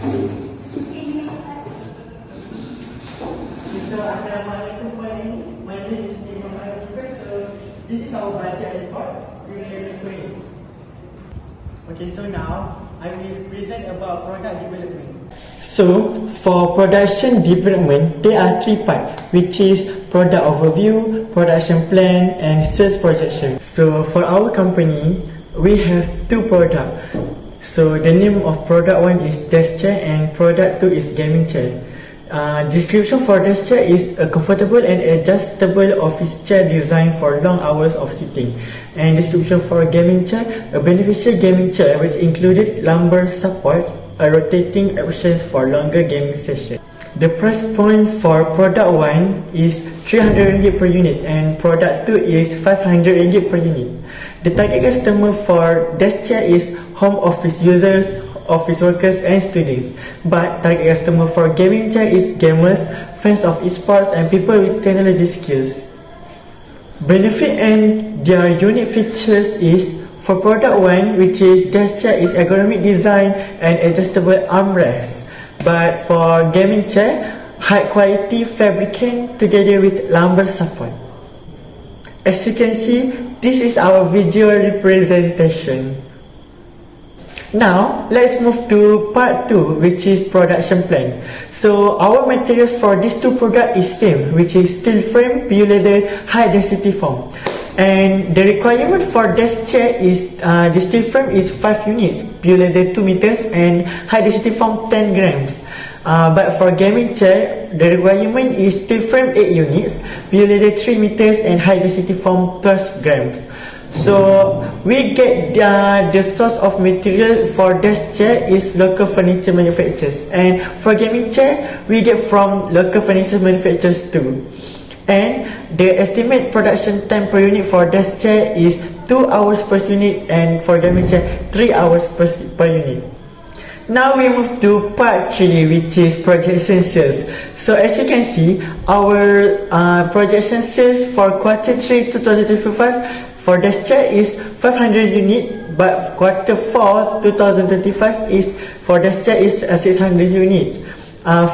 So, Assalamualaikum for my name is Imam Al-Kifas. So, this is our budget report during 2020. Okay, so now I will present about product development. So, for production development, there are three parts, which is product overview, production plan, and sales projection. So, for our company, we have two products. So, the name of product one is desk chair and product two is gaming chair. Description for desk chair is a comfortable and adjustable office chair designed for long hours of sitting. And description for gaming chair, a beneficial gaming chair which included lumbar support, a rotating options for longer gaming sessions. The price point for product 1 is 300 ringgit per unit and product 2 is 500 ringgit per unit. The target customer for desk chair is home office users, office workers and students, but target customer for gaming chair is gamers, fans of esports and people with technology skills. Benefit and their unique features is for product 1, which is desk chair, is ergonomic design and adjustable armrest, but for gaming chair, high quality fabricant together with lumbar support. As you can see, this is our visual representation. Now, let's move to part 2, which is production plan. So, our materials for these two products is same, which is steel frame, pure leather, high density foam. And the requirement for desk chair is, the steel frame is 5 units, pure leather 2 meters and high density foam 10 grams. But for gaming chair, the requirement is steel frame 8 units, pure leather 3 meters and high density foam 12 grams. So we get the source of material for desk chair is local furniture manufacturers, and for gaming chair we get from local furniture manufacturers too. And the estimate production time per unit for desk chair is 2 hours per unit, and for gaming chair 3 hours per unit. Now we move to part 3, which is projection sales. So as you can see, our projection sales for quarter 3 2025 for desk chair is 500 unit, but quarter 4 2025 is for desk chair is 600 units.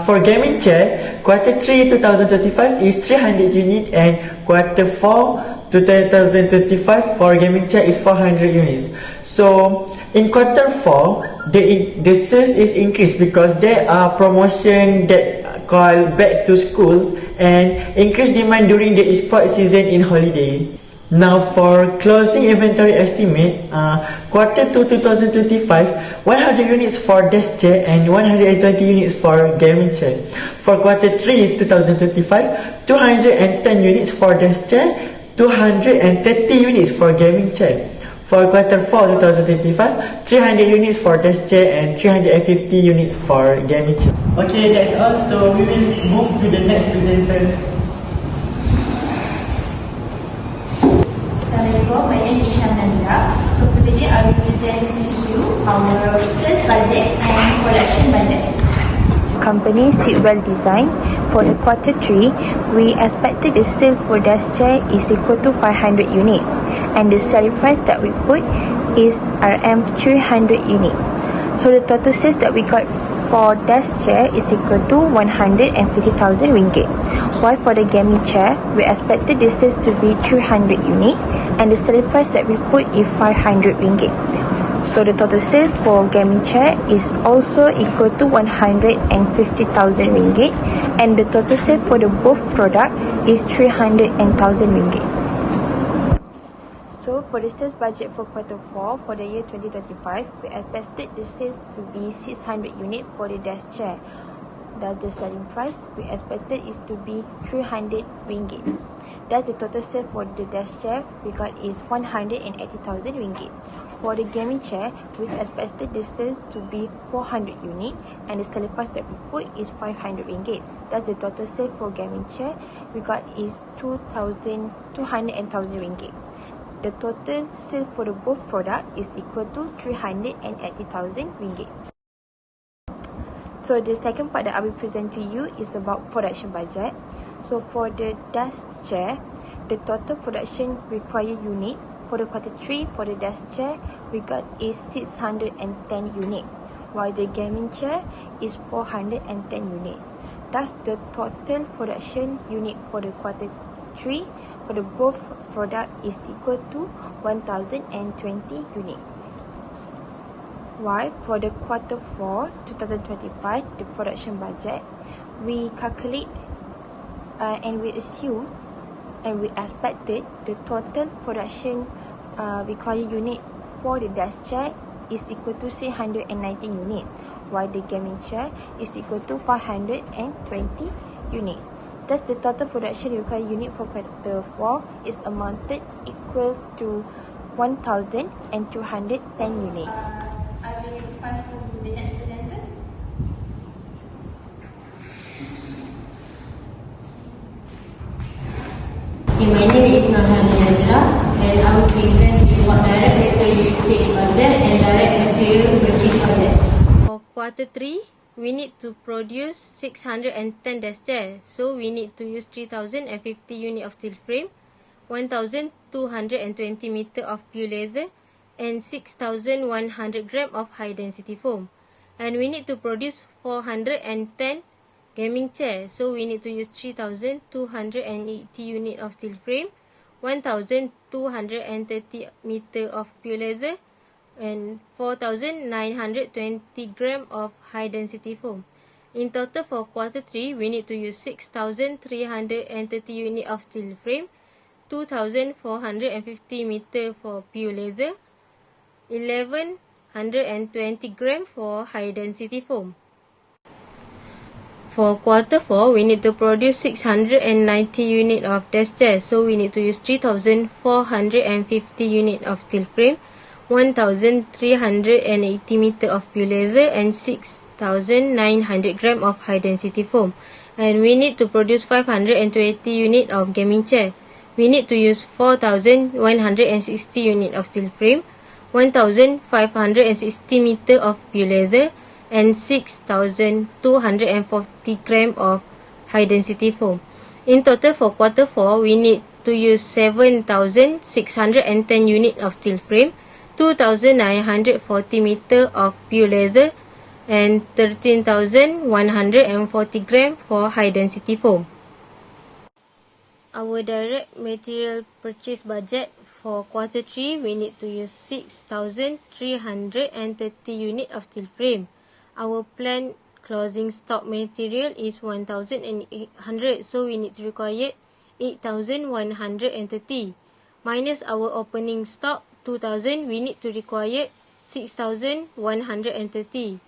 For gaming chair, quarter 3 2025 is 300 unit, and quarter 4 2025 for gaming chair is 400 units. So in quarter 4, the sales is increased because there are promotion that call back to school and increased demand during the esports season in holiday. Now for closing inventory estimate, quarter 2 2025, 100 units for desk chair and 120 units for gaming chair. For quarter 3 2025, 210 units for desk chair, 230 units for gaming chair. For quarter 4 2025, 300 units for desk chair and 350 units for gaming chair. Okay, that's all. So we will move to the next presenter. Assalamualaikum, my name is Ishan Nandra. So today I will present to you our sales budget and production budget. Company Seatwell Design. For the quarter 3, we expected the sale for desk chair is equal to 500 unit, and the selling price that we put is RM 300 unit. So the total sales that we got for desk chair is equal to 150,000 ringgit. While for the gaming chair, we expected the sales to be 300 unit, and the selling price that we put is 500 ringgit. So the total sales for gaming chair is also equal to 150,000 ringgit, and the total sale for the both product is 300,000 ringgit. So for the sales budget for quarter 4 for the year 2025, we expected the sales to be 600 units for the desk chair. Thus the selling price we expected is to be 300 ringgit. Thus the total sale for the desk chair we got is 180,000 ringgit. For the gaming chair, we expected the sales to be 400 units, and the selling price that we put is 500 ringgit. Thus the total sale for gaming chair we got is 200,000 ringgit. The total sale for the both product is equal to 380,000 ringgit. So the second part that I will present to you is about production budget. So for the desk chair, the total production required unit for the quarter 3 for the desk chair we got is 610 unit. while the gaming chair is 410 unit. Thus, the total production unit for the quarter 3 for the both product is equal to 1020 unit. While for the quarter 4 2025, the production budget, we calculate and we assume and we expected the total production required unit for the desk chair is equal to 319 unit, while the gaming chair is equal to 520 unit. Thus, the total production required unit for quarter 4 is amounted equal to 1,210 units. I will pass to the next presenter. My name is Norhani Nazira, and I will present what direct material usage budget and direct material purchase budget. For quarter 3, we need to produce 610 desk chairs, so we need to use 3,050 unit of steel frame, 1,220 meter of pure leather, and 6,100 gram of high density foam. And we need to produce 410 gaming chair, so we need to use 3,280 unit of steel frame, 1,230 meter of pure leather, and 4,920 gram of high density foam. In total for quarter 3, we need to use 6,330 unit of steel frame, 2,450 meter for pure leather, 1,120 gram for high density foam. For quarter 4, we need to produce 690 unit of desk chair, so we need to use 3,450 unit of steel frame, 1,380 meter of pure leather, and 6,900 gram of high density foam. And we need to produce 520 unit of gaming chair. We need to use 4,160 unit of steel frame, 1,560 meter of pure leather, and 6,240 gram of high density foam. In total for quarter 4, we need to use 7,610 unit of steel frame, 2,940 meter of pure leather, and 13,140 gram for high density foam. Our direct material purchase budget for quarter 3, we need to use 6,330 unit of steel frame. Our planned closing stock material is 1,800, so we need to require 8,130. Minus our opening stock 2,000, we need to require 6,130.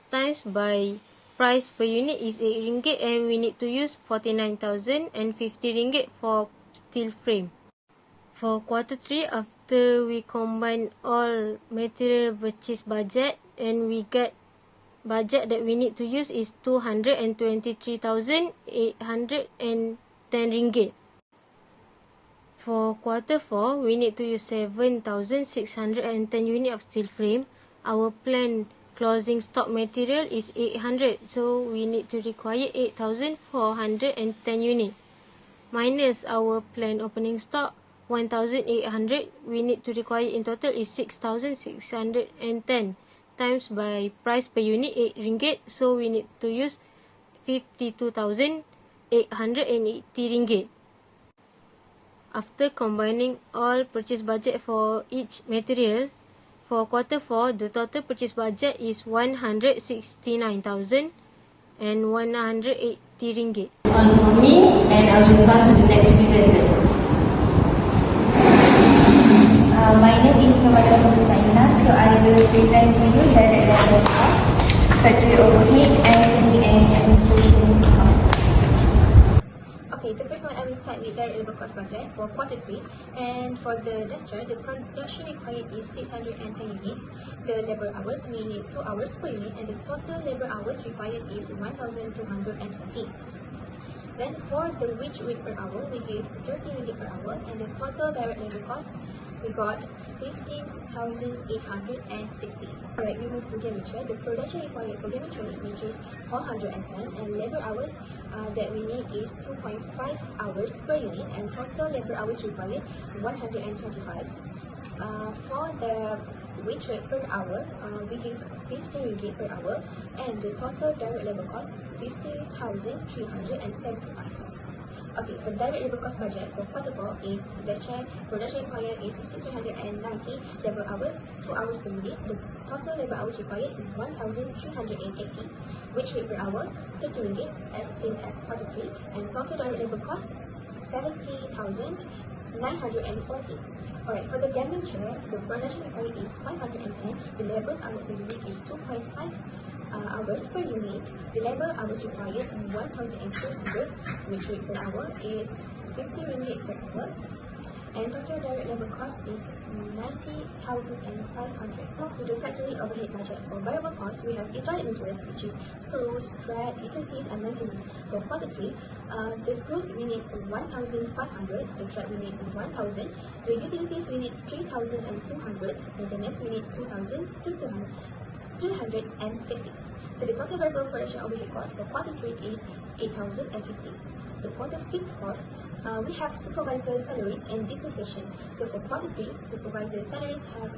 Times by price per unit is 8 ringgit, and we need to use 49,050 ringgit for steel frame. For quarter 3, after we combine all material purchase budget, and we get budget that we need to use is 223,810 ringgit. For quarter 4, we need to use 7,610 unit of steel frame. Our planned closing stock material is 800, so we need to require 8,410 unit. Minus our planned opening stock 1,800, we need to require in total is 6,610. Times by price per unit 8 ringgit, so we need to use 52,880 ringgit. After combining all purchase budget for each material, for quarter 4, the total purchase budget is 169,180 ringgit. On for me, and I will pass to the next presenter. My name is Nurmala Faina, so I will present to you direct labor costs, factory overhead, and selling and administration costs. Okay, the first one I will start with direct labor cost budget for quarter 3, and for the desk chair, the production required is 610 units. The labor hours, we need 2 hours per unit, and the total labor hours required is 1,220. Then for the wage rate per hour, we gave 30 ringgit per hour, and the total direct labor cost, we got 15,860. Alright, we move to gaming chair. The production required for gaming chair, which is 410, and labor hours that we need is 2.5 hours per unit, and total labor hours required 125. For the wage rate per hour, we give 50 ringgit per hour, and the total direct labor cost 50,375. Okay, for direct labor cost budget for quarter 4 is production required is 690 labor hours, 2 hours per unit. The total labor hours required 1,380. Wage rate per hour 30 ringgit as same as quarter 3, and total direct labor cost 70,940. Alright, for the gambling chair, the production required is 510. The labor hour per unit is 2.5 hours per unit. The labor hours required 1,200, which rate per hour is 50 ringgit per hour, and total direct labor cost is 90,500. Now to the factory overhead budget. For variable costs, we have indirect materials, which is screws, thread, utilities, and maintenance. For quarter 3, the screws we need 1,500, the thread we need 1,000, the utilities we need 3,200, maintenance we need 2,250. So the total variable production overhead cost for quarter 3 is 8,050. So for the fixed cost, we have supervisor salaries and depreciation. So for quarter 3, supervisor salaries have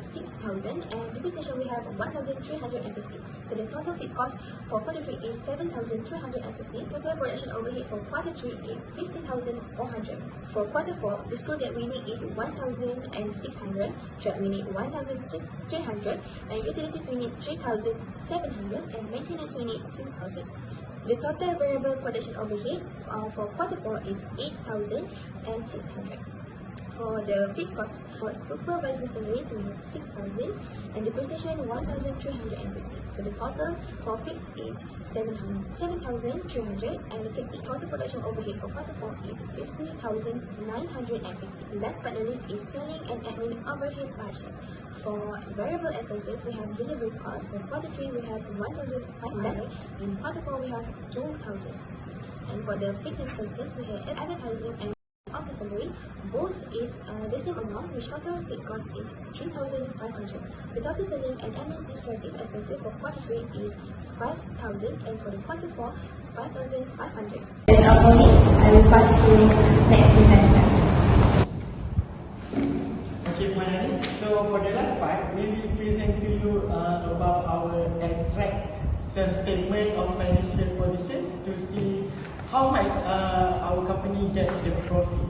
6,000, and depreciation we have 1,350. So the total fixed cost for quarter 3 is 7,350. Total production overhead for quarter 3 is 50,400. For quarter 4, the screw that we need is 1,600, thread we need 1,300, and utilities we need 3,700, and maintenance we need 2,000. The total variable production overhead for quarter 4 is 8,600. For the fixed cost, for supervisor salaries we have 6,000, and depreciation 1,350. So the total for fixed is 7,350. Total production overhead for quarter 4 is 50,950. Last but not least is selling and admin overhead budget. For variable expenses, we have delivery costs. For quarter 3, we have 1,500. In quarter 4, we have 2,000. And for the fixed expenses, we have advertising and office salary. Both is the same amount, which total fixed cost is 3,500. The total selling and administrative expenses for quarter 3 is 5,000, and for the quarter 4, 5,500. That's all for me. I will pass to next presenter. Okay, Puan Anis. So for the last part, we will present to you about our extract statement of financial position to see how much our company get the profit.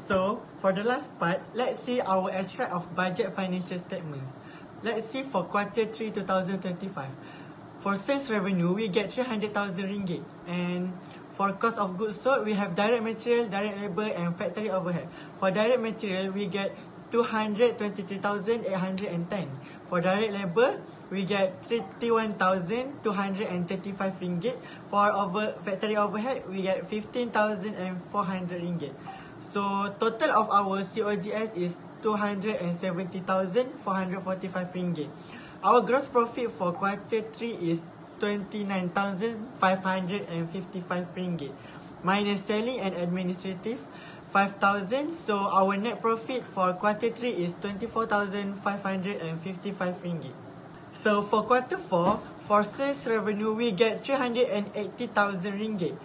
So for the last part, let's see our extract of budget financial statements. Let's see for quarter 3 2025. For sales revenue, we get 300,000 ringgit, and for cost of goods sold, we have direct material, direct labor, and factory overhead. For direct material, we get 223,810. For direct labor, we get 31,235 ringgit. For factory overhead, we get 15,400 ringgit. So total of our COGS is 270,445 ringgit. Our gross profit for quarter 3 is 29,555 ringgit. Minus selling and administrative 5,000. So our net profit for quarter 3 is 24,555 ringgit. So for quarter 4, for sales revenue, we get 380,000 ringgit.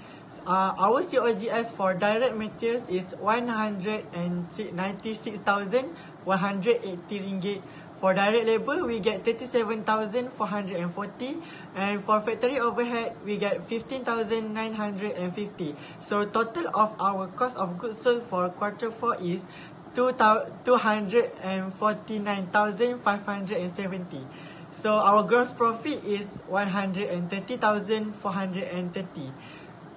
Our COGS for direct materials is 196,180 ringgit. For direct labor, we get 37,440, and for factory overhead, we get 15,950. So total of our cost of goods sold for quarter 4 is 249,570. So our gross profit is 130,430.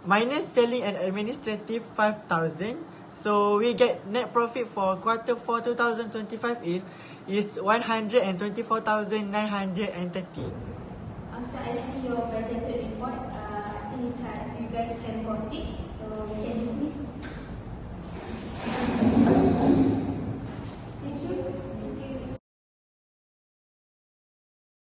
Minus selling and administrative 5,000. So we get net profit for quarter 4 2025 is 124,930. After I see your budgeted report, I think you guys can proceed. So we can dismiss.